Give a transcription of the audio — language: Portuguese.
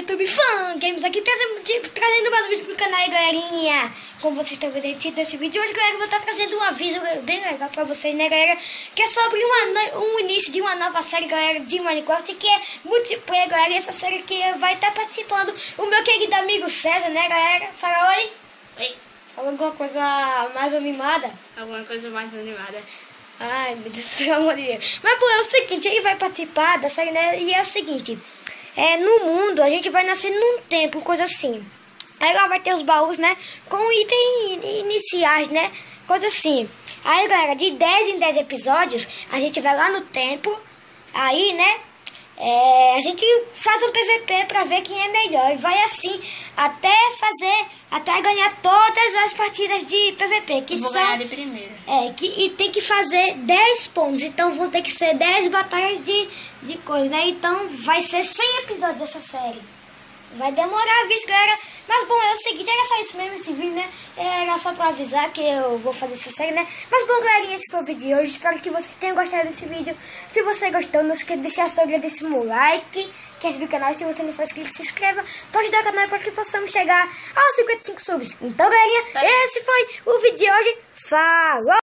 YouTube Fan Games aqui, trazendo mais um vídeo pro canal aí, galerinha. Como vocês estão vendo nesse vídeo hoje, galera, eu vou estar trazendo um aviso bem legal pra vocês, né, galera? Que é sobre um início de uma nova série, galera, de Minecraft, que é multiplayer, galera. E essa série que vai estar participando o meu querido amigo César, né, galera? Fala oi. Oi. Fala alguma coisa mais animada? Alguma coisa mais animada. Ai, meu Deus, pelo amor de Deus. Mas, pô, é o seguinte, ele vai participar da série, né? E é o seguinte, no mundo a gente vai nascer num tempo, coisa assim. Aí lá vai ter os baús, né? Com itens iniciais, né? Coisa assim. Aí, galera, de 10 em 10 episódios, a gente vai lá no tempo. Aí, né? A gente faz um PVP pra ver quem é melhor. E vai assim até ganhar todas as partidas de PVP. Que vou ganhar de primeira. E tem que fazer 10 pontos. Então vão ter que ser 10 batalhas de coisa, né? Então vai ser 100 episódios dessa série. Vai demorar, viu, galera? Mas bom, é o seguinte, era só isso mesmo esse vídeo, né? Era só pra avisar que eu vou fazer essa série, né? Mas bom, galerinha, esse foi o vídeo de hoje. Espero que vocês tenham gostado desse vídeo. Se você gostou, não esqueça de deixar seu agradecimento like, que é do canal. E se você não for inscrito, se inscreva para ajudar o canal para que possamos chegar aos 55 subs. Então, galerinha, esse foi o vídeo de hoje. Falou!